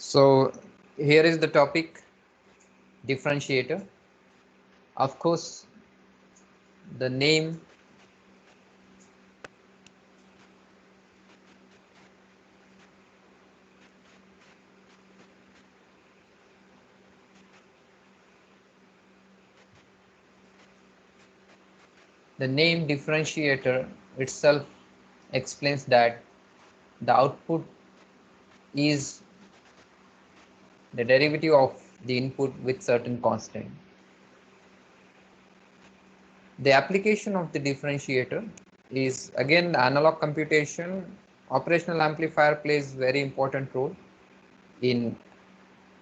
So here is the topic, differentiator. Of course, the name differentiator itself explains that the output is the derivative of the input with certain constant. The application of the differentiator is again the analog computation. Operational amplifier plays very important role in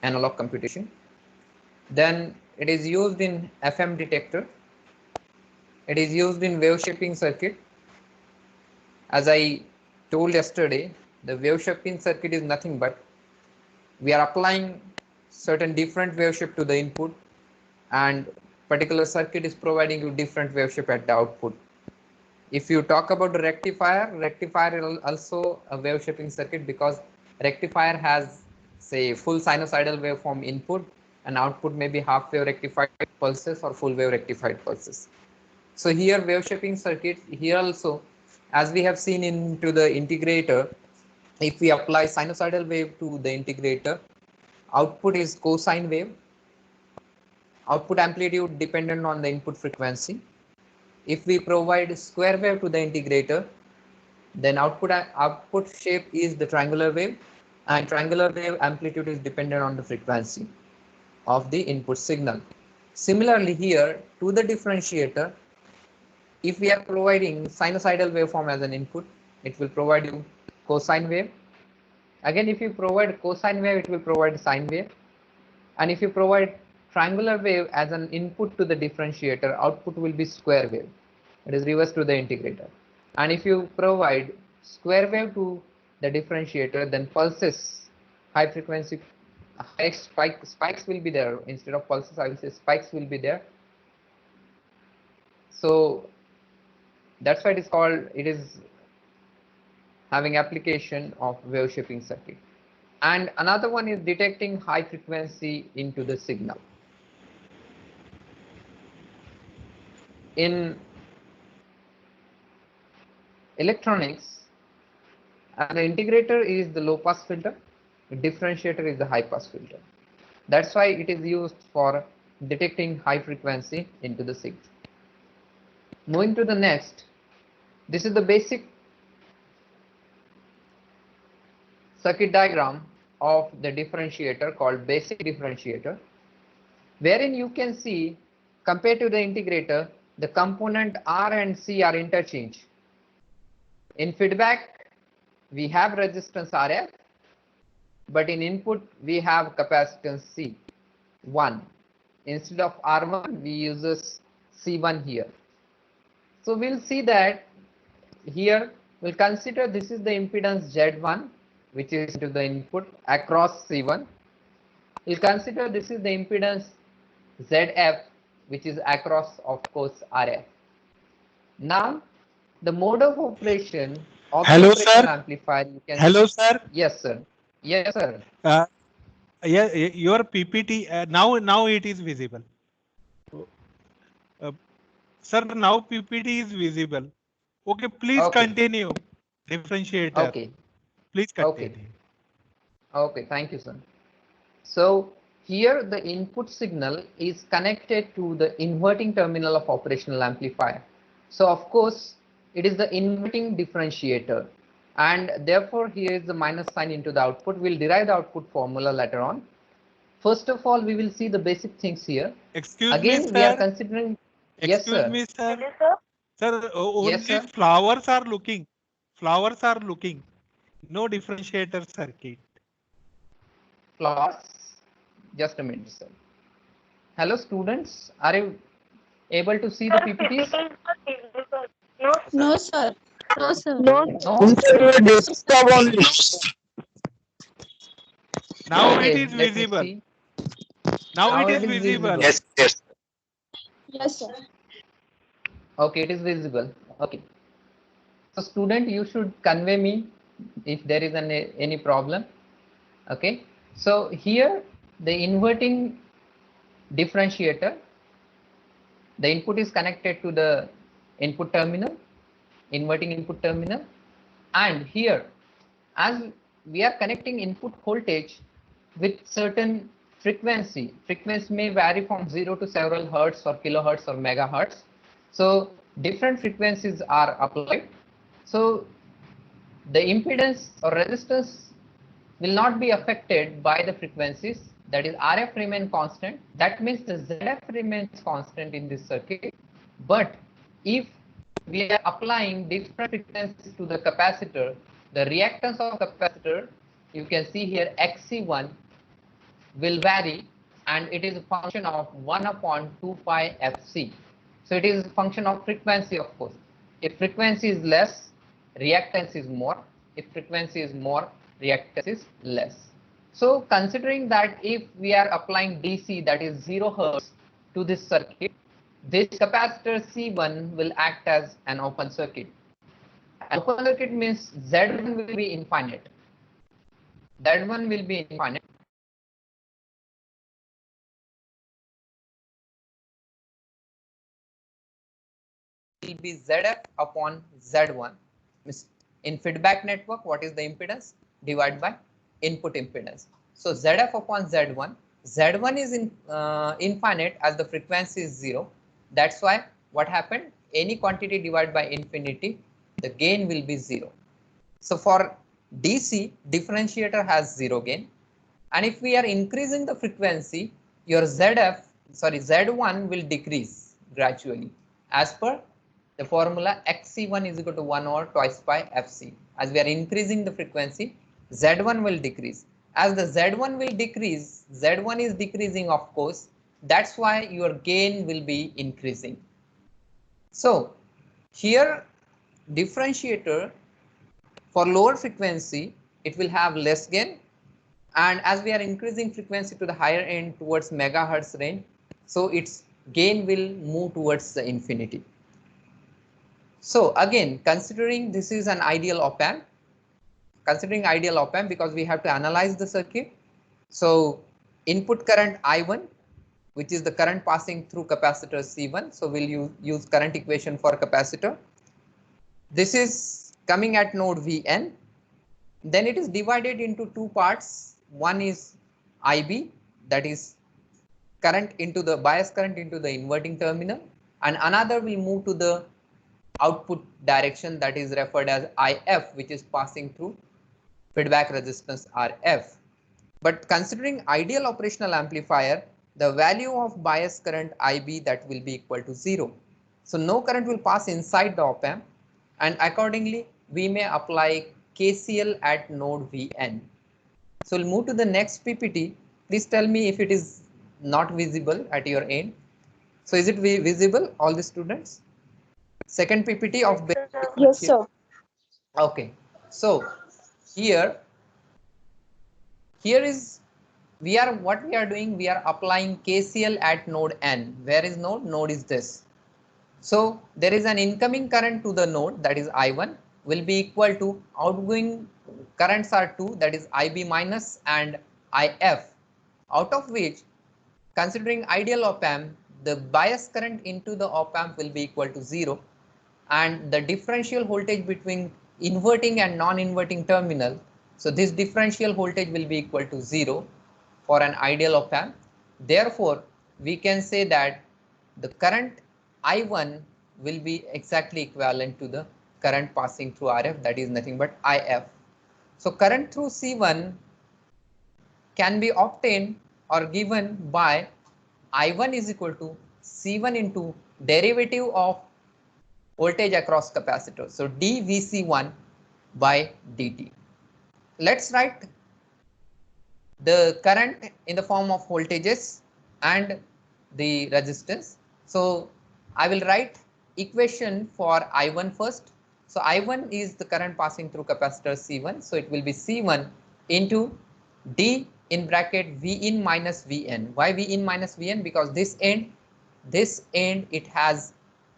analog computation. Then it is used in FM detector. It is used in wave shaping circuit. As I told yesterday, the wave shaping circuit is nothing but we are applying certain different wave shape to the input, and particular circuit is providing you different wave shape at the output. If you talk about the rectifier is also a wave shaping circuit, because rectifier has, say, full sinusoidal waveform input and output may be half wave rectified pulses or full wave rectified pulses. So here wave shaping circuit, here also, as we have seen into the integrator, if we apply sinusoidal wave to the integrator, output is cosine wave, output amplitude dependent on the input frequency. If we provide square wave to the integrator, then output shape is the triangular wave, and triangular wave amplitude is dependent on the frequency of the input signal. Similarly here to the differentiator, if we are providing sinusoidal waveform as an input, it will provide you cosine wave. Again, if you provide cosine wave, it will provide sine wave. And if you provide triangular wave as an input to the differentiator, output will be square wave. It is reversed to the integrator. And if you provide square wave to the differentiator, then pulses, high frequency, high spikes will be there. Instead of pulses, I will say spikes will be there. So that's why it is called, it is having application of wave shaping circuit. And another one is detecting high frequency into the signal. In electronics, an integrator is the low pass filter, the differentiator is the high pass filter. That's why it is used for detecting high frequency into the signal. Moving to the next, this is the basic circuit diagram of the differentiator called basic differentiator, wherein you can see, compared to the integrator, the component R and C are interchanged. In feedback, we have resistance RF, but in input, we have capacitance C1. Instead of R1, we use C1 here. So we'll see that here, we'll consider this is the impedance Z1, which is to the input across C1. We'll consider this is the impedance ZF, which is across, of course, RF. Now, the mode of operation of the operational amplifier, you can. Hello, sir. Yes, sir. Yes, sir. Yeah, your PPT now it is visible. Sir, now PPT is visible. Okay, please continue. Differentiator. Okay. Please continue. Okay, thank you, sir. So here the input signal is connected to the inverting terminal of operational amplifier. So of course, it is the inverting differentiator, and therefore here is the minus sign into the output. We'll derive the output formula later on. First of all, we will see the basic things here. Excuse me, sir. We are considering. Yes, sir. Excuse me, sir. Sir, only Yes, sir. flowers are looking. Flowers are looking. No differentiator circuit. Flowers. Just a minute, sir. Hello, students. Are you able to see the PPTs? No, sir. No, sir. No. Now it is visible. Now it is visible. Yes, sir. Okay, it is visible. Okay. So student, you should convey me if there is any problem. Okay. So here the inverting differentiator, the input is connected to the input terminal, inverting input terminal, and here as we are connecting input voltage with certain frequency may vary from 0 to several hertz or kilohertz or megahertz. So different frequencies are applied. So the impedance or resistance will not be affected by the frequencies, that is RF remain constant. That means the ZF remains constant in this circuit. But if we are applying different frequencies to the capacitor, the reactance of capacitor, you can see here XC1 will vary, and it is a function of 1 upon 2 pi Fc. So it is a function of frequency, of course. If frequency is less, reactance is more. If frequency is more, reactance is less. So considering that if we are applying DC, that is 0 hertz to this circuit, this capacitor C1 will act as an open circuit. An open circuit means Z1 will be infinite. Z1 will be infinite. Will be ZF upon Z1. In feedback network, what is the impedance? Divided by input impedance. So ZF upon Z1. Z1 is infinite as the frequency is 0. That's why what happened? Any quantity divided by infinity, the gain will be 0. So for DC, differentiator has 0 gain. And if we are increasing the frequency, your Z1 will decrease gradually as per the formula XC1 is equal to 1 over twice pi Fc. As we are increasing the frequency, Z1 will decrease. As the Z1 will decrease, Z1 is decreasing, of course. That's why your gain will be increasing. So here differentiator for lower frequency, it will have less gain. And as we are increasing frequency to the higher end towards megahertz range, so its gain will move towards the infinity. So again, considering this is an ideal op amp, because we have to analyze the circuit. So input current I1, which is the current passing through capacitor C1. So we'll use current equation for capacitor. This is coming at node Vn. Then it is divided into two parts. One is IB, that is current into the bias current into the inverting terminal, and another will move to the output direction, that is referred as IF, which is passing through feedback resistance RF. But considering ideal operational amplifier, the value of bias current IB, that will be equal to 0. So no current will pass inside the op amp, and accordingly we may apply KCL at node Vn. So we'll move to the next PPT. Please tell me if it is not visible at your end. So is it visible, all the students? Second PPT of Yes, sir. Okay. So here is what we are doing, we are applying KCL at node N. Where is node? Node is this. So there is an incoming current to the node, that is I1, will be equal to outgoing currents are 2, that is IB minus and IF, out of which, considering ideal op amp, the bias current into the op amp will be equal to 0, and the differential voltage between inverting and non-inverting terminal, so this differential voltage will be equal to 0 for an ideal op amp. Therefore we can say that the current I1 will be exactly equivalent to the current passing through RF, that is nothing but IF. So current through C1 can be obtained or given by I1 is equal to C1 into derivative of voltage across capacitor. So dVC1 by dt. Let's write the current in the form of voltages and the resistance. So I will write equation for I1 first. So I1 is the current passing through capacitor C1. So it will be C1 into D in bracket Vin minus Vn. Why Vin minus Vn? Because this end it has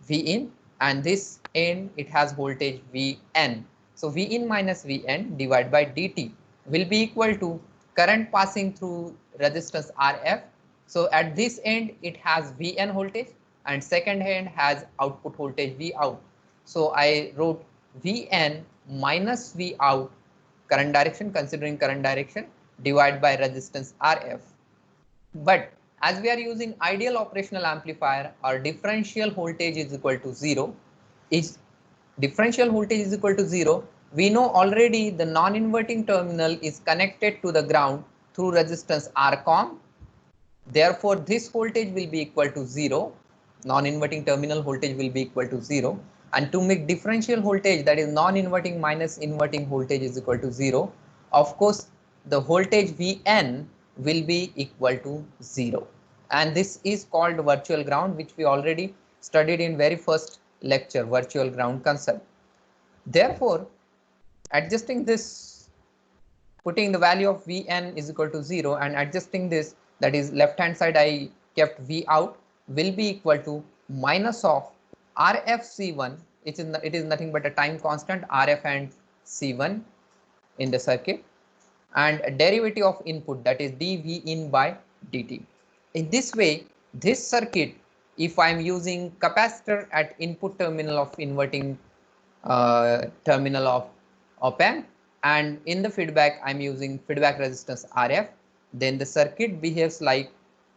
Vin, and this end it has voltage Vn. So Vin minus Vn divided by dt will be equal to current passing through resistance RF. So at this end it has Vn voltage and second end has output voltage V out. So I wrote Vn minus V out current direction, considering current direction, divided by resistance RF. But as we are using ideal operational amplifier, our differential voltage is equal to 0. Is differential voltage is equal to 0, we know already the non-inverting terminal is connected to the ground through resistance RCOM. Therefore, this voltage will be equal to 0. Non-inverting terminal voltage will be equal to 0. And to make differential voltage, that is non-inverting minus inverting voltage, is equal to 0, of course, the voltage Vn will be equal to 0. And this is called virtual ground, which we already studied in very first lecture, virtual ground concept. Therefore, adjusting this, putting the value of Vn is equal to 0 and adjusting this, that is left hand side I kept V out, will be equal to minus of Rf C1, it is nothing but a time constant Rf and C1 in the circuit, and a derivative of input, that is dV in by dt. In this way, this circuit, if I am using capacitor at input terminal of inverting terminal of op-amp, and in the feedback I'm using feedback resistance RF, then the circuit behaves like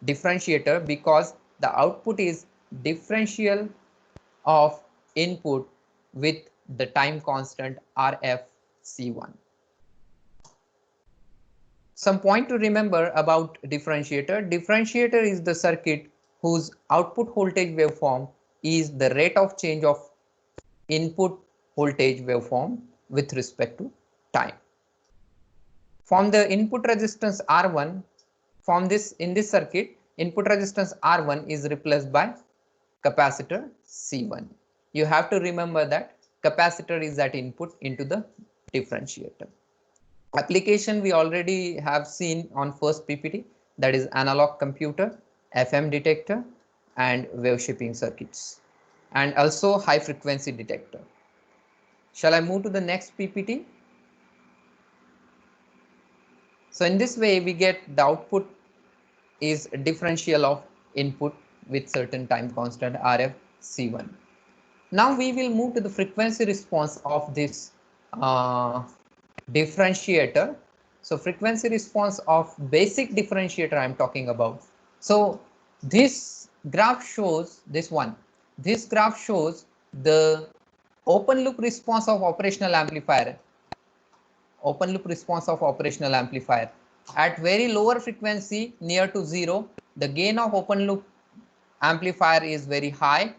differentiator because the output is differential of input with the time constant RF C1. Some point to remember about differentiator. Differentiator is the circuit whose output voltage waveform is the rate of change of input voltage waveform with respect to time. From the input resistance R1, in this circuit, input resistance R1 is replaced by capacitor C1. You have to remember that capacitor is at input into the differentiator. Application we already have seen on first PPT, that is analog computer, FM detector and wave shaping circuits, and also high frequency detector. Shall I move to the next PPT? So in this way we get the output is a differential of input with certain time constant RF C1. Now we will move to the frequency response of this differentiator. So frequency response of basic differentiator I am talking about. So this graph shows this one. This graph shows the open loop response of operational amplifier. Open loop response of operational amplifier. At very lower frequency near to 0, the gain of open loop amplifier is very high.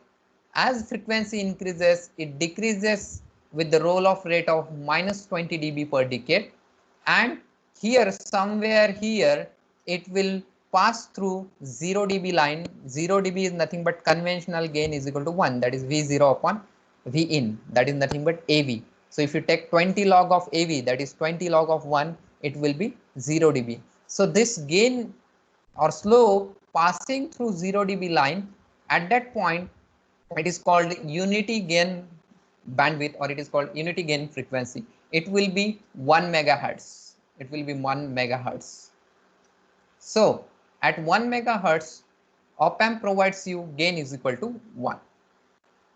As frequency increases, it decreases with the roll off rate of minus 20 dB per decade. And here, somewhere here, it will pass through 0 dB line. 0 dB is nothing but conventional gain is equal to 1, that is V0 upon V in, that is nothing but AV. So if you take 20 log of AV, that is 20 log of 1, it will be 0 dB. So this gain or slope passing through 0 dB line, at that point it is called unity gain bandwidth, or it is called unity gain frequency. It will be 1 megahertz. It will be 1 megahertz. So at 1 megahertz, op-amp provides you gain is equal to 1.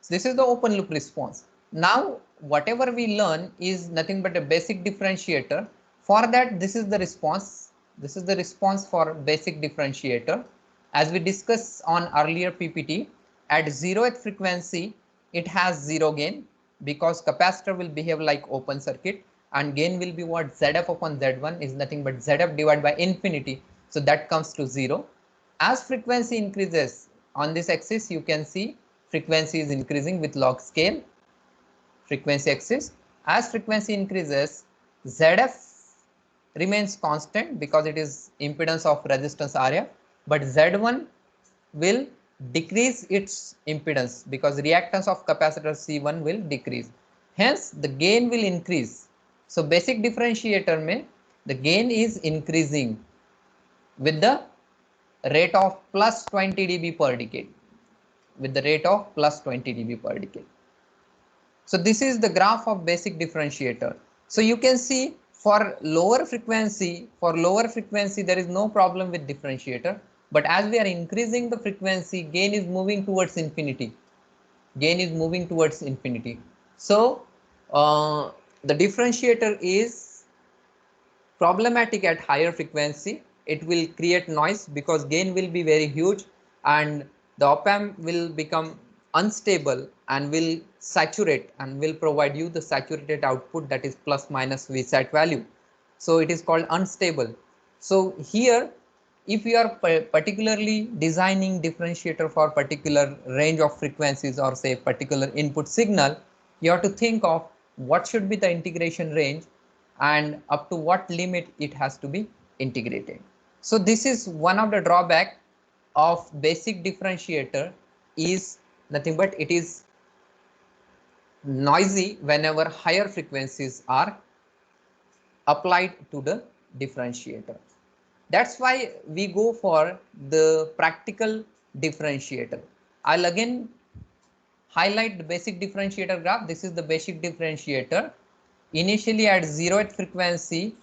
So this is the open loop response. Now whatever we learn is nothing but a basic differentiator. For that, this is the response. This is the response for basic differentiator. As we discussed on earlier PPT, at 0th frequency, it has 0 gain because capacitor will behave like open circuit, and gain will be what? ZF upon Z1 is nothing but ZF divided by infinity. So that comes to 0. As frequency increases on this axis, you can see frequency is increasing with log scale. Frequency axis. As frequency increases, ZF remains constant because it is impedance of resistance RF, but Z1 will decrease its impedance because reactance of capacitor C1 will decrease. Hence, the gain will increase. So basic differentiator mein the gain is increasing with the rate of plus 20 dB per decade. With the rate of plus 20 dB per decade. So this is the graph of basic differentiator. So you can see For lower frequency, there is no problem with differentiator, but as we are increasing the frequency, gain is moving towards infinity. So the differentiator is problematic at higher frequency. It will create noise because gain will be very huge, and the op-amp will become unstable and will saturate and will provide you the saturated output, that is plus minus Vsat value. So it is called unstable. So here, if you are particularly designing differentiator for particular range of frequencies or say particular input signal, you have to think of what should be the integration range and up to what limit it has to be integrated. So this is one of the drawback of basic differentiator, is nothing but it is noisy whenever higher frequencies are applied to the differentiator. That's why we go for the practical differentiator. I'll again highlight the basic differentiator graph. This is the basic differentiator. Initially at 0th frequency,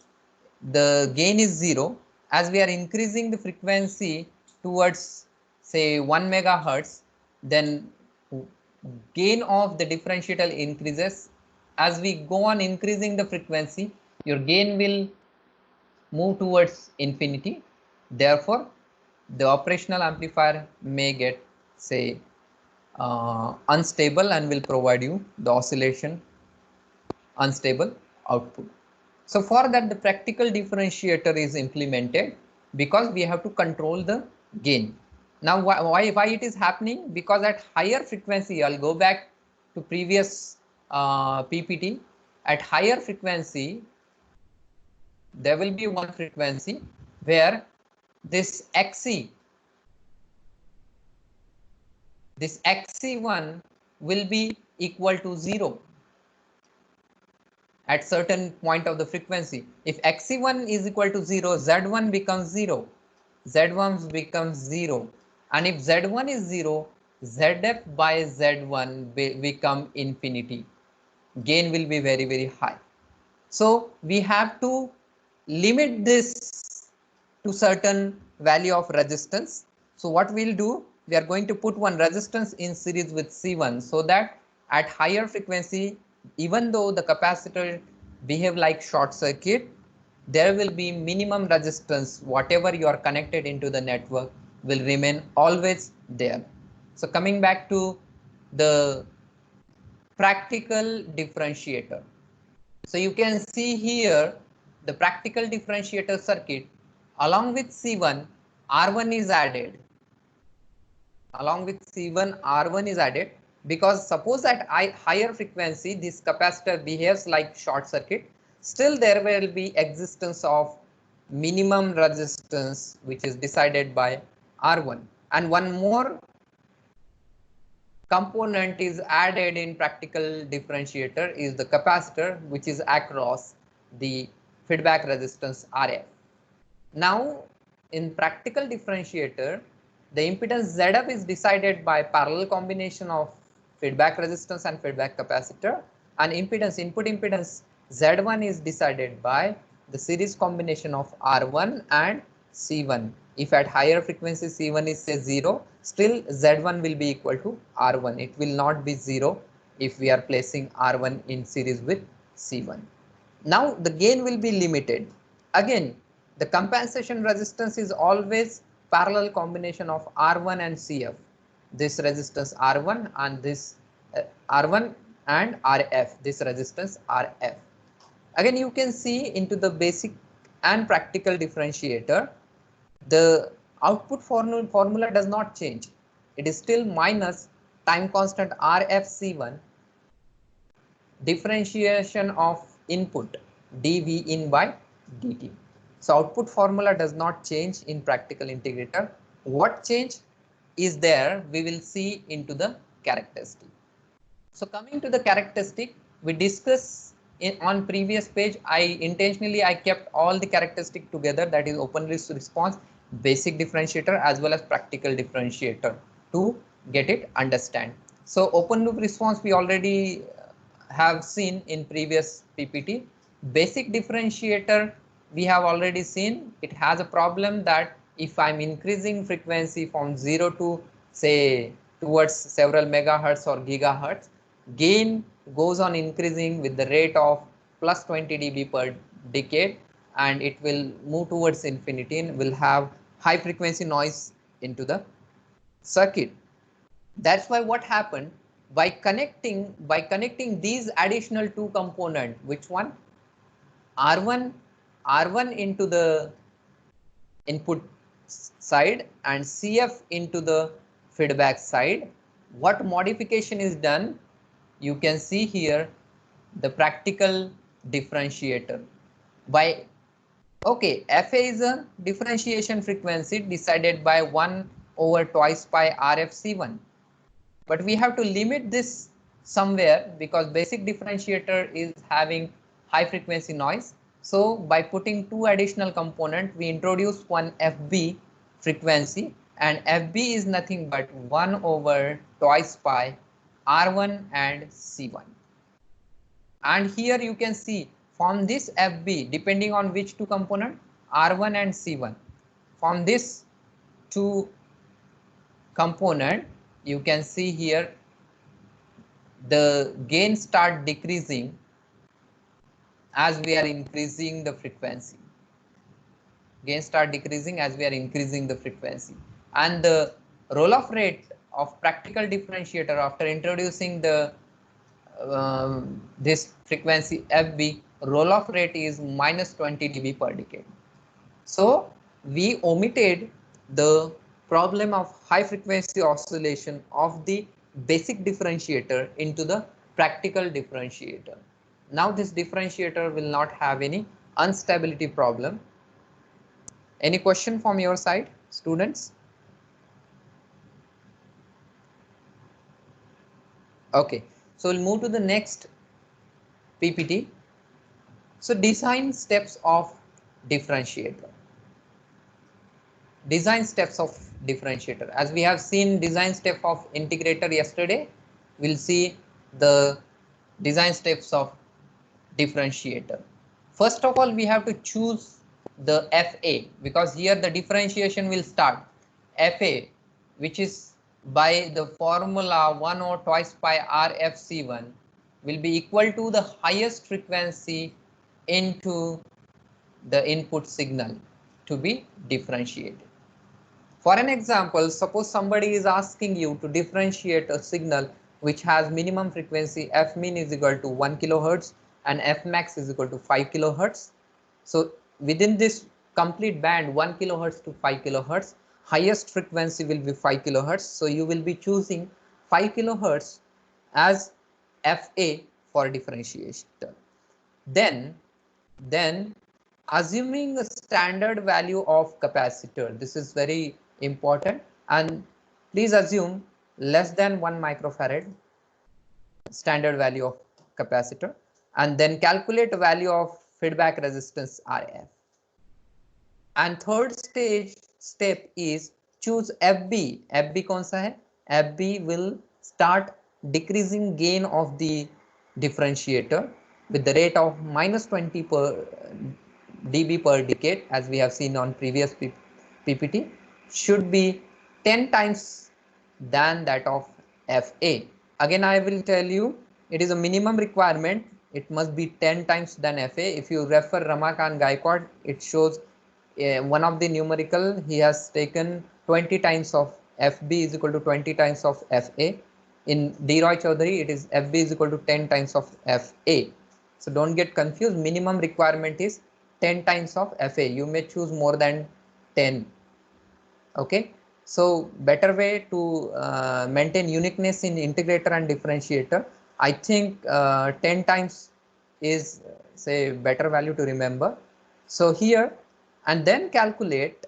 the gain is 0. As we are increasing the frequency towards say 1 megahertz, then gain of the differentiator increases. As we go on increasing the frequency, your gain will move towards infinity. Therefore, the operational amplifier may get say unstable and will provide you the oscillation unstable output. So for that, the practical differentiator is implemented because we have to control the gain. Now why it is happening? Because at higher frequency, I'll go back to previous PPT. At higher frequency, there will be one frequency where this XC1 will be equal to 0 at certain point of the frequency. If XC1 is equal to 0, Z1 becomes 0, Z1 becomes 0, and if Z1 is 0, ZF by Z1 become infinity. Gain will be very, very high. So we have to limit this to certain value of resistance. So what we'll do, we are going to put one resistance in series with C1, so that at higher frequency, even though the capacitor behave like short circuit, there will be minimum resistance. Whatever you are connected into the network will remain always there. So coming back to the practical differentiator. So you can see here the practical differentiator circuit. Along with C1, R1 is added. Along with C1, R1 is added because suppose at higher frequency this capacitor behaves like short circuit, still there will be existence of minimum resistance which is decided by R1. And one more component is added in practical differentiator is the capacitor, which is across the feedback resistance RF. Now in practical differentiator, the impedance ZF is decided by parallel combination of feedback resistance and feedback capacitor, and impedance, input impedance Z1 is decided by the series combination of R1 and C1. If at higher frequency C1 is say 0, still Z1 will be equal to R1. It will not be 0 if we are placing R1 in series with C1. Now the gain will be limited. Again, the compensation resistance is always parallel combination of R1 and CF. This resistance R1 and this R1 and RF, this resistance RF. Again, you can see into the basic and practical differentiator, the output formula does not change. It is still minus time constant RFC1, differentiation of input dV in by dt. So output formula does not change in practical integrator. What change is there, we will see into the characteristic. So coming to the characteristic, we discuss on previous page. I intentionally kept all the characteristic together, that is open loop response, basic differentiator as well as practical differentiator, to get it understand. So open loop response we already have seen in previous PPT. basic differentiator, we have already seen it has a problem that if I'm increasing frequency from 0 to say towards several megahertz or gigahertz, gain goes on increasing with the rate of plus 20 dB per decade, and it will move towards infinity and will have high frequency noise into the circuit. That's why what happened, by connecting these additional two components, which one, R1 into the input side and CF into the feedback side, what modification is done, you can see here the practical differentiator. By okay, FA is a differentiation frequency decided by 1 over twice pi RFC1, but we have to limit this somewhere because basic differentiator is having high frequency noise. So by putting two additional components, we introduce one FB frequency, and FB is nothing but 1 over twice pi R1 and C1. And here you can see from this FB, depending on which two component, R1 and C1, from this two component, you can see here the gain start decreasing as we are increasing the frequency. Gain start decreasing as we are increasing the frequency. And the roll-off rate of practical differentiator after introducing the this frequency FB, roll-off rate is minus 20 dB per decade. So we omitted the problem of high frequency oscillation of the basic differentiator into the practical differentiator. Now this differentiator will not have any instability problem. Any question from your side, students? Okay, so we'll move to the next PPT. So design steps of differentiator. Design steps of differentiator. As we have seen design step of integrator yesterday, we'll see the design steps of differentiator. First of all, we have to choose the FA, because here the differentiation will start. FA, which is by the formula 1 or twice pi RFC1, will be equal to the highest frequency into the input signal to be differentiated. For an example, suppose somebody is asking you to differentiate a signal which has minimum frequency f min is equal to 1 kilohertz and f max is equal to 5 kilohertz. So within this complete band 1 kilohertz to 5 kilohertz, highest frequency will be 5 kilohertz. So you will be choosing 5 kilohertz as FA for differentiator. Then assuming a standard value of capacitor, this is very important, and please assume less than 1 microfarad standard value of capacitor, and then calculate the value of feedback resistance RF. And third step is choose FB. FB kaun sa hai? FB will start decreasing gain of the differentiator with the rate of minus 20 dB per decade, as we have seen on previous PPT, should be 10 times than that of FA. Again, I will tell you, it is a minimum requirement. It must be 10 times than FA. If you refer Ramakant Gaikwad, it shows one of the numerical, he has taken 20 times of FB is equal to 20 times of FA. In D. Roy Choudhury, it is FB is equal to 10 times of FA. So don't get confused. Minimum requirement is 10 times of FA. You may choose more than 10. Okay. So better way to maintain uniqueness in integrator and differentiator, I think 10 times is say better value to remember. So here, and then calculate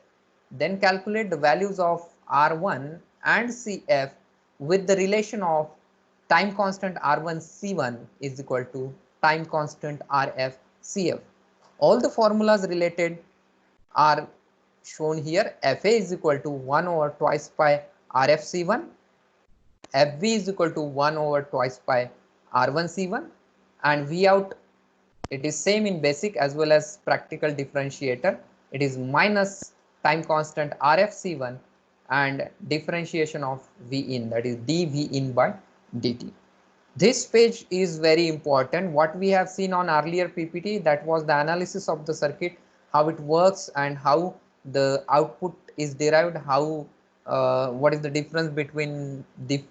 the values of R1 and CF with the relation of time constant R1 C1 is equal to time constant RF CF. All the formulas related are shown here. FA is equal to 1 over twice pi RF C1, FB is equal to 1 over twice pi R1 C1, and V out It is same in basic as well as practical differentiator. It is minus time constant RFC1 and differentiation of V in, that is dV in by dt. This page is very important. What we have seen on earlier PPT, that was the analysis of the circuit, how it works and how the output is derived, how what is the difference between the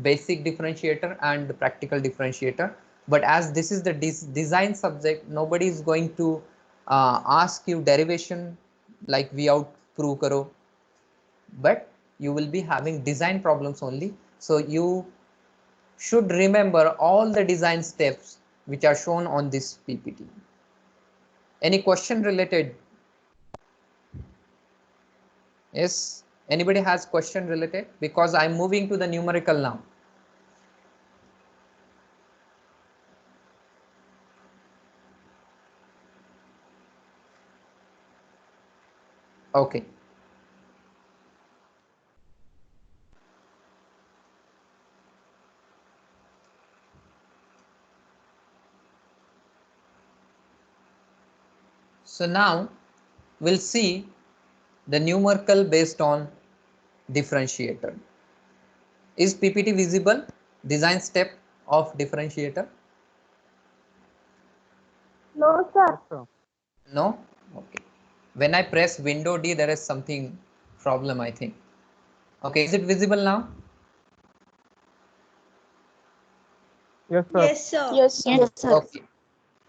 basic differentiator and the practical differentiator. But as this is the design subject, nobody is going to ask you derivation like V out prove karo, but you will be having design problems only. So you should remember all the design steps which are shown on this PPT. Any question related? Yes, anybody has question related? Because I'm moving to the numerical now. Okay. So now we'll see the numerical based on differentiator. Is PPT visible? Design step of differentiator? No, sir. No? Okay. When I press window D, there is something problem, I think. Okay, is it visible now? Yes, sir. Yes, sir. Yes, sir. Yes, sir. Okay.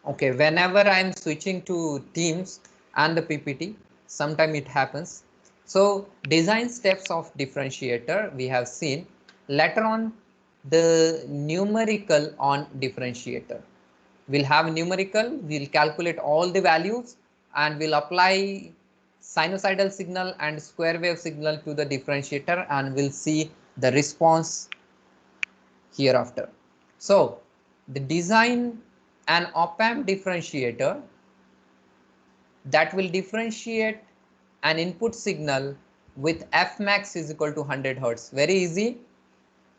Okay, whenever I am switching to Teams and the PPT, sometime it happens. So design steps of differentiator we have seen. Later on, the numerical on differentiator. We'll have numerical, we'll calculate all the values and we'll apply sinusoidal signal and square wave signal to the differentiator and we'll see the response hereafter. So the design an op-amp differentiator that will differentiate an input signal with Fmax is equal to 100 Hertz. Very easy.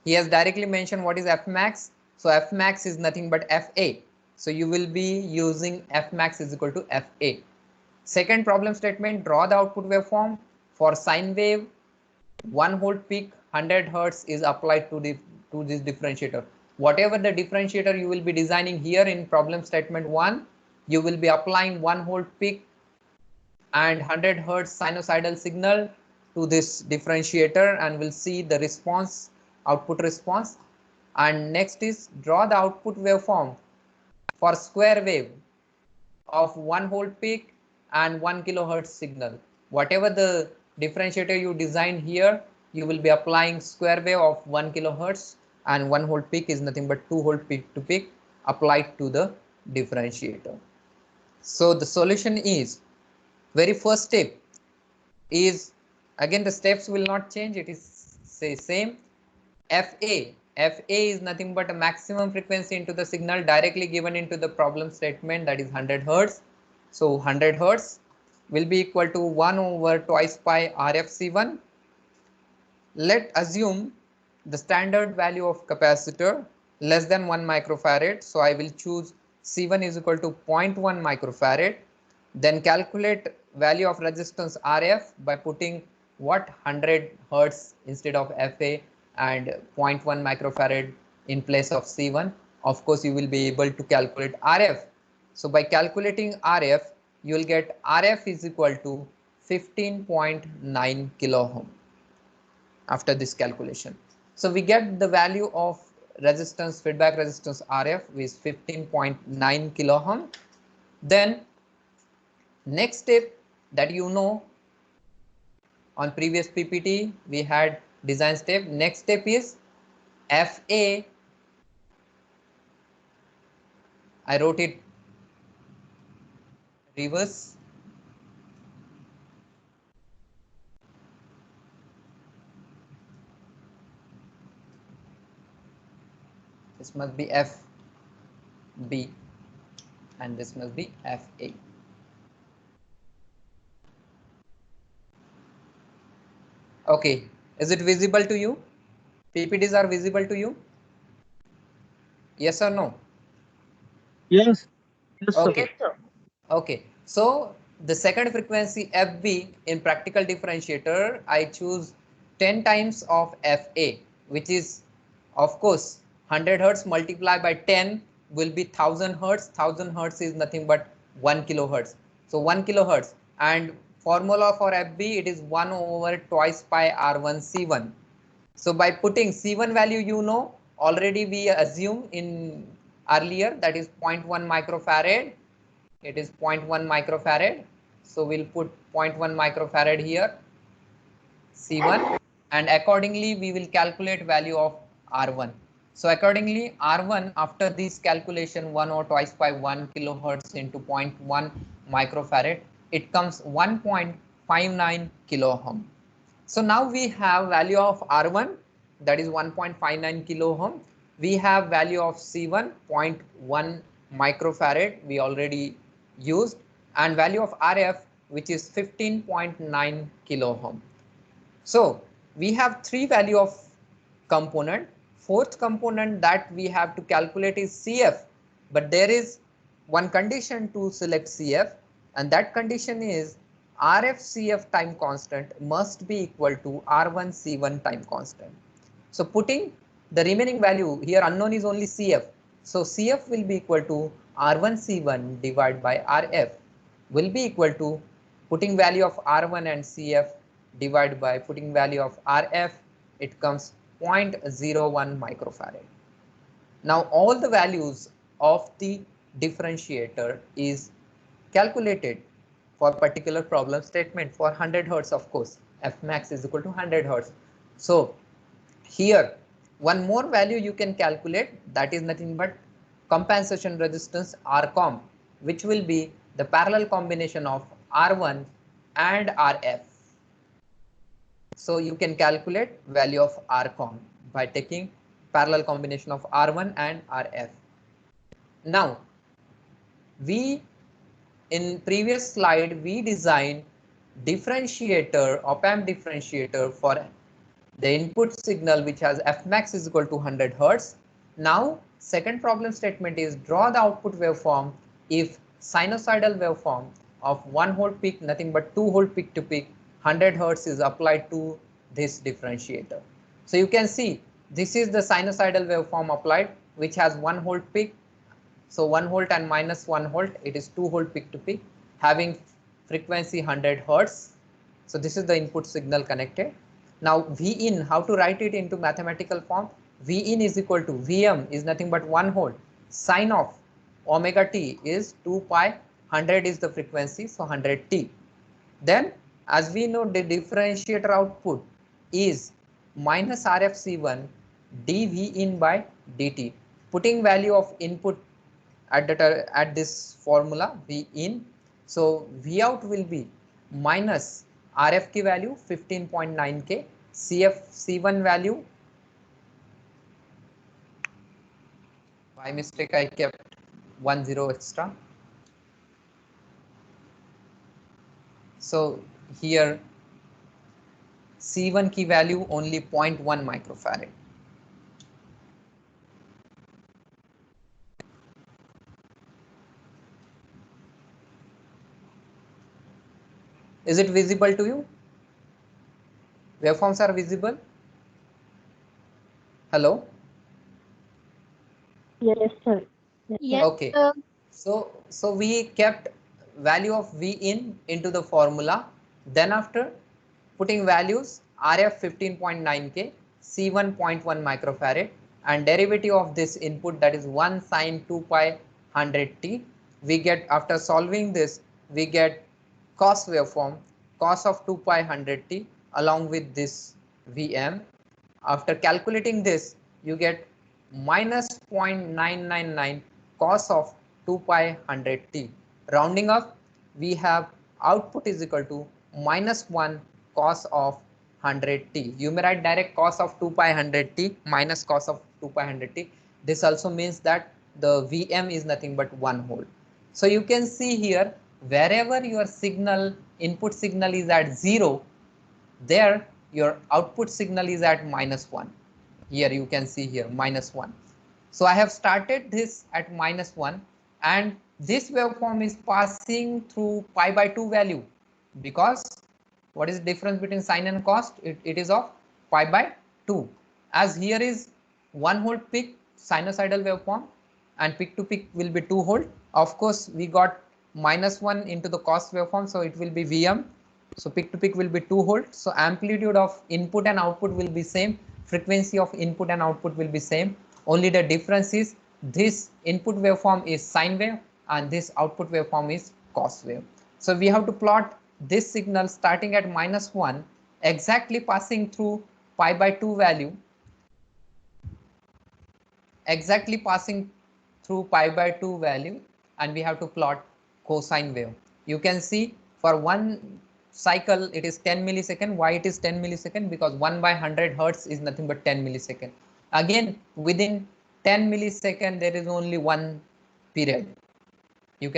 He has directly mentioned what is Fmax. So Fmax is nothing but Fa. So you will be using Fmax is equal to Fa. Second problem statement, draw the output waveform for sine wave 1 volt peak 100 Hertz is applied to this differentiator. Whatever the differentiator you will be designing here in problem statement 1, you will be applying 1 volt peak and 100 Hertz sinusoidal signal to this differentiator and we'll see the response, output response. And next is draw the output waveform for square wave of 1 volt peak and 1 kilohertz signal. Whatever the differentiator you design here, you will be applying square wave of 1 kilohertz and 1 volt peak is nothing but 2 volt peak to peak applied to the differentiator. So the solution is, very first step is, again the steps will not change, it is say same. Fa is nothing but a maximum frequency into the signal directly given into the problem statement, that is 100 Hertz. So 100 Hertz will be equal to 1 over twice pi RFC1. Let assume the standard value of capacitor less than 1 microfarad. So I will choose C1 is equal to 0.1 microfarad. Then calculate value of resistance RF by putting what 100 Hertz instead of Fa and 0.1 microfarad in place of C1. Of course, you will be able to calculate RF. So by calculating RF, you will get RF is equal to 15.9 kilo ohm after this calculation. So we get the value of resistance, feedback resistance RF is 15.9 kilo ohm. Then next step that you know on previous PPT we had design step. Next step is Fa. I wrote it reverse. This must be FB and this must be Fa. Okay, is it visible to you? PPTs are visible to you? Yes or no? Yes. Yes, sir. Okay. Okay. So the second frequency FB in practical differentiator, I choose 10 times of FA, which is of course 100 hertz multiplied by 10 will be 1000 hertz. 1000 hertz is nothing but 1 kilohertz. So 1 kilohertz, and formula for FB, it is 1 over twice pi R1 C1. So by putting C1 value, already we assume in earlier, that is 0.1 microfarad. It is 0.1 microfarad. So we'll put 0.1 microfarad here, C1, and accordingly we will calculate value of R1. So accordingly R1, after this calculation 1 or twice by 1 kilohertz into 0.1 microfarad, it comes 1.59 kilo ohm. So now we have value of R1, that is 1.59 kilo ohm. We have value of C1, 0.1 microfarad, we already used, and value of RF, which is 15.9 kilo ohm. So we have three value of component. Fourth component that we have to calculate is CF, but there is one condition to select CF, and that condition is RF CF time constant must be equal to R1 C1 time constant. So putting the remaining value here, unknown is only CF. So CF will be equal to R1 C1 divided by RF will be equal to putting value of R1 and CF divided by putting value of RF, it comes 0.01 microfarad. Now all the values of the differentiator is calculated for particular problem statement for 100 hertz, of course, F max is equal to 100 hertz. So here one more value you can calculate, that is nothing but compensation resistance RCOM, which will be the parallel combination of R1 and RF. So you can calculate value of RCOM by taking parallel combination of R1 and RF. Now we, in previous slide, we designed differentiator, op-amp differentiator for the input signal which has F max is equal to 100 hertz. Now second problem statement is draw the output waveform if sinusoidal waveform of 1 volt peak, nothing but 2 volt peak to peak, 100 hertz is applied to this differentiator. So you can see this is the sinusoidal waveform applied which has 1 volt peak. So 1 volt and minus 1 volt, it is 2 volt peak to peak having frequency 100 hertz. So this is the input signal connected. Now V in, how to write it into mathematical form? V in is equal to Vm is nothing but 1 volt. Sine of omega t is 2 pi, 100 is the frequency, so 100 t. Then as we know, the differentiator output is minus RFC1 dV in by dt. Putting value of input at this formula V in, so V out will be minus RF की value 15.9K, CF C1 value, by mistake I kept 1 0 extra. So here C1 key value only 0.1 microfarad. Is it visible to you? Waveforms are visible? Hello? Yes, sir. Yes. Okay. So we kept value of V in into the formula. Then after putting values RF 15.9K, C1 0.1 microfarad, and derivative of this input, that is 1 sine 2 pi 100t. We get, after solving this, we get cos waveform, cos of 2 pi 100t along with this Vm. After calculating this, you get minus 0.999 cos of 2 pi 100t. Rounding up, we have output is equal to minus 1 cos of 100t. You may write direct cos of 2 pi 100t minus cos of 2 pi 100t. This also means that the Vm is nothing but 1 volt. So you can see here, wherever your signal, input signal is at 0, there your output signal is at minus 1. Here you can see here minus 1. So I have started this at minus 1, and this waveform is passing through pi by 2 value, because what is the difference between sine and cos? It is of pi by 2. As here is 1 volt peak sinusoidal waveform and peak to peak will be 2 volt. Of course, we got -1 into the cos waveform, so it will be Vm. So peak to peak will be 2 volt. So amplitude of input and output will be same. Frequency of input and output will be same. Only the difference is this input waveform is sine wave and this output waveform is cos wave. So we have to plot this signal starting at -1, exactly passing through pi by 2 value, exactly passing through pi by 2 value, and we have to plot cosine wave. You can see for one cycle it is 10 millisecond. Why it is 10 millisecond? Because 1 by 100 hertz is nothing but 10 millisecond. Again, within 10 millisecond there is only one period. You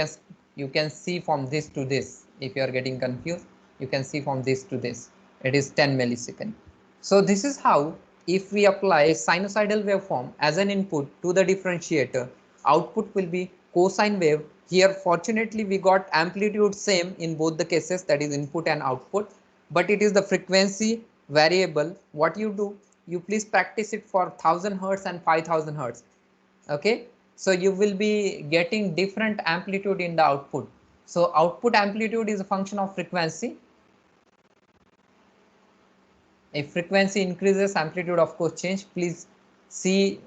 can see from this to this. If you are getting confused, you can see from this to this, it is 10 millisecond. So this is how, if we apply sinusoidal waveform as an input to the differentiator, output will be cosine wave. Here fortunately we got amplitude same in both the cases, that is input and output, but it is the frequency variable. What you do, you please practice it for 1000 hertz and 5000 hertz. Okay, so you will be getting different amplitude in the output. So output amplitude is a function of frequency. If frequency increases, amplitude of course change. Please see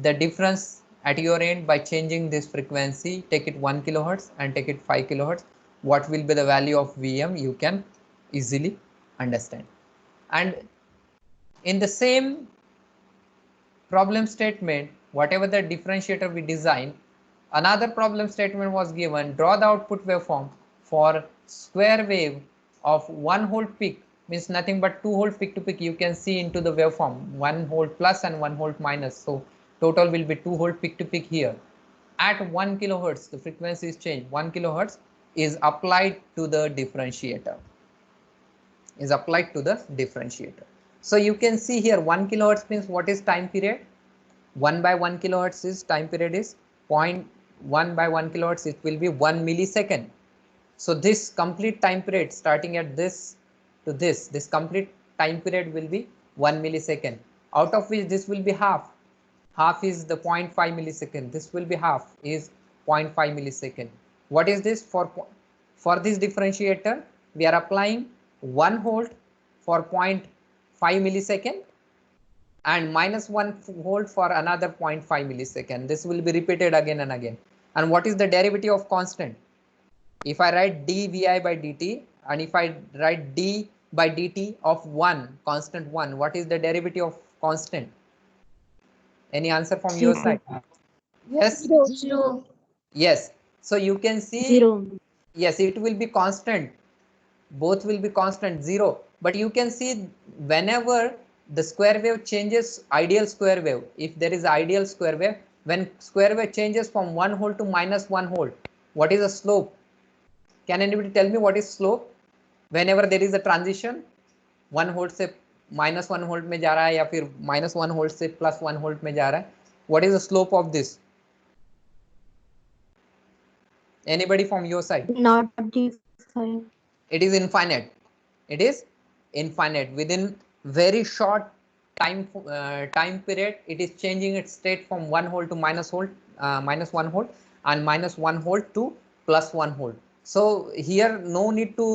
the difference at your end by changing this frequency. Take it 1 kilohertz and take it 5 kilohertz. What will be the value of Vm? You can easily understand. And in the same problem statement, whatever the differentiator we design, another problem statement was given. Draw the output waveform for square wave of 1 volt peak, means nothing but 2 volt peak to peak. You can see into the waveform 1 volt plus and 1 volt minus. So total will be 2 volt peak to peak here. At 1 kilohertz, the frequency is changed. 1 kilohertz is applied to the differentiator. So you can see here 1 kilohertz means what is time period? 1 by 1 kilohertz is time period is 0.1 by 1 kilohertz, it will be 1 millisecond. So this complete time period starting at this to this complete time period will be 1 millisecond, out of which this will be half is the 0.5 millisecond. This will be half is 0.5 millisecond. What is this? For this differentiator we are applying 1 volt for 0.5 millisecond and -1 volt for another 0.5 millisecond. This will be repeated again and again. And what is the derivative of constant? If I write dvi by dt and if I write d by dt of 1, constant 1, what is the derivative of constant? Any answer from your side? Yes? Zero. Yes. So you can see, Zero. yes, it will be constant. Both will be constant, 0. But you can see whenever the square wave changes, ideal square wave, if there is ideal square wave, when square wave changes from 1 volt to -1 volt, what is the slope? Can anybody tell me what is slope? Whenever there is a transition, 1 volt से -1 volt में जा रहा है या फिर -1 volt से +1 volt में जा रहा है, what is the slope of this? Anybody from your side? Not defined. It is infinite. It is infinite. Within very short time period, it is changing its state from 1 volt to -1 volt and -1 volt to +1 volt. So here no need to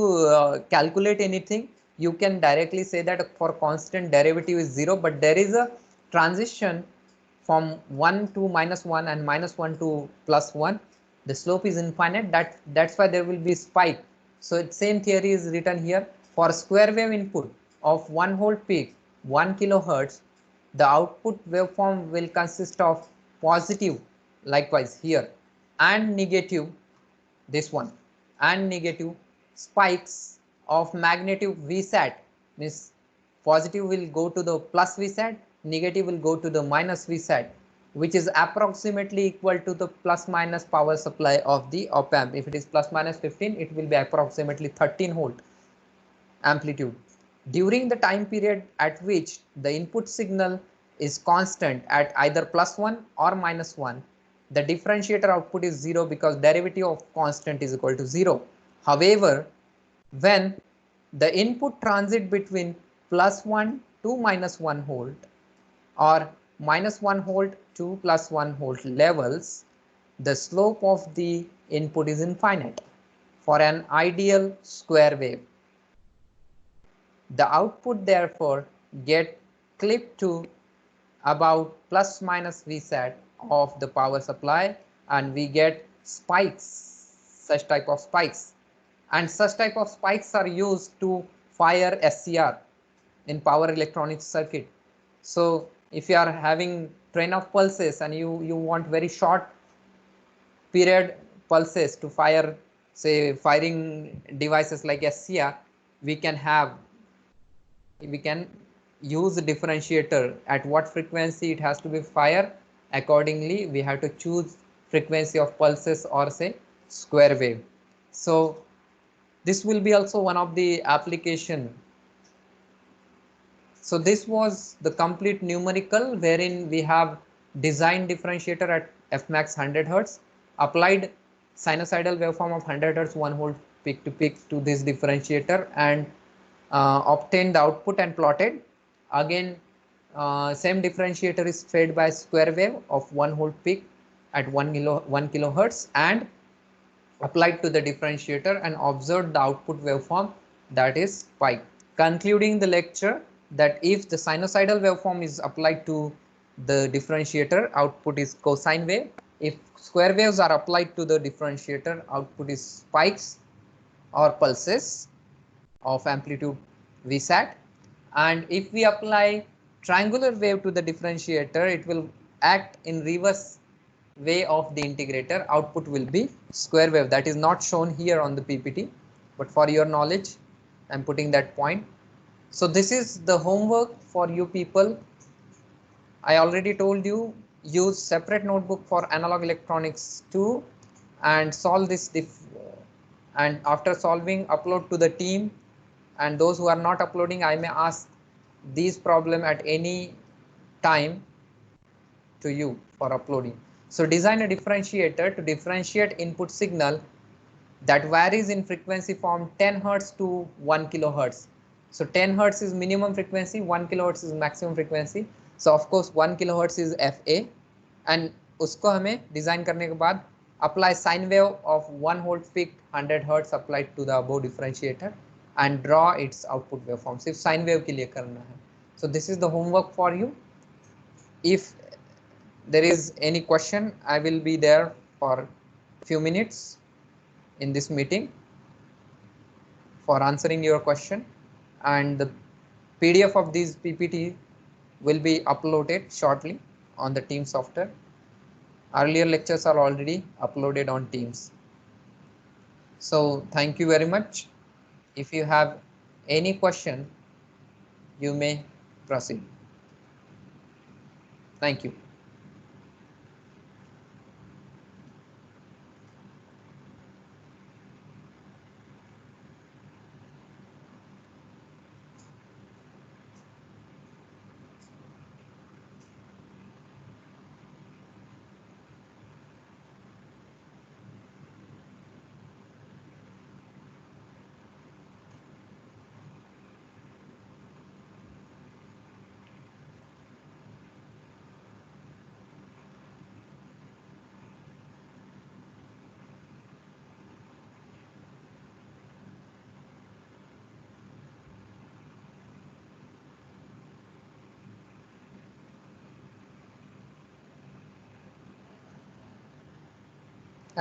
calculate anything. You can directly say that for constant derivative is 0, but there is a transition from 1 to -1 and -1 to +1. The slope is infinite. That's why there will be spike. So same theory is written here. For square wave input of 1 volt peak, 1 kilohertz, the output waveform will consist of positive, likewise here, and negative, this one, and negative spikes of magnitude Vsat, means positive will go to the plus Vsat, negative will go to the minus Vsat, which is approximately equal to the plus minus power supply of the op amp. If it is plus minus 15, it will be approximately 13 volt amplitude. During the time period at which the input signal is constant at either +1 or -1, the differentiator output is 0 because derivative of constant is equal to 0. However, when the input transit between +1 to -1 volt or -1 volt to +1 volt levels, the slope of the input is infinite for an ideal square wave. The output therefore get clipped to about plus minus Vsat of the power supply, and we get spikes, such type of spikes, and such type of spikes are used to fire SCR in power electronics circuit. So if you are having train of pulses and you want very short period pulses to fire, say firing devices like SCR, we can use the differentiator at what frequency it has to be fired. Accordingly, we have to choose frequency of pulses or say square wave. So this will be also one of the application. So this was the complete numerical wherein we have designed differentiator at Fmax 100 Hz, applied sinusoidal waveform of 100 Hz 1 volt peak to peak to this differentiator, and obtained the output and plotted. Again, same differentiator is fed by square wave of 1 volt peak at 1 kilohertz and applied to the differentiator and observed the output waveform, that is spike. Concluding the lecture that if the sinusoidal waveform is applied to the differentiator, output is cosine wave. If square waves are applied to the differentiator, output is spikes or pulses of amplitude Vsat. And if we apply triangular wave to the differentiator, it will act in reverse way of the integrator. Output will be square wave. That is not shown here on the PPT, but for your knowledge, I'm putting that point. So this is the homework for you people. I already told you, use separate notebook for analog electronics 2 and solve this and after solving, upload to the team. And those who are not uploading, I may ask these problem at any time to you for uploading. So design a differentiator to differentiate input signal that varies in frequency from 10 Hz to 1 kilohertz. So 10 Hz is minimum frequency, 1 kilohertz is maximum frequency. So of course 1 kilohertz is FA, and उसको हमें design करने के बाद apply sine wave of 1 volt peak 100 Hz applied to the above differentiator and draw its output waveform. सिर्फ sine wave के लिए करना है. So this is the homework for you. If there is any question, I will be there for few minutes in this meeting for answering your question, and the PDF of these PPT will be uploaded shortly on the Teams software. Earlier lectures are already uploaded on Teams. So thank you very much. If you have any question, you may proceed. Thank you.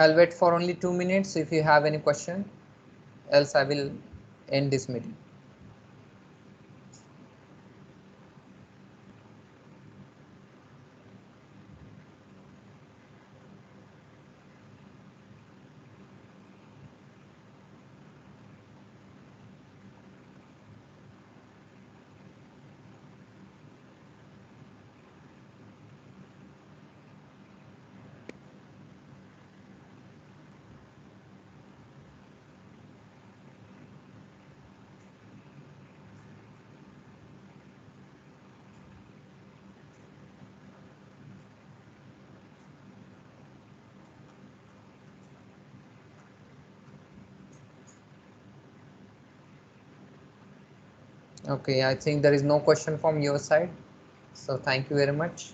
I'll wait for only 2 minutes if you have any question, else I will end this meeting. Okay, I think there is no question from your side. So thank you very much.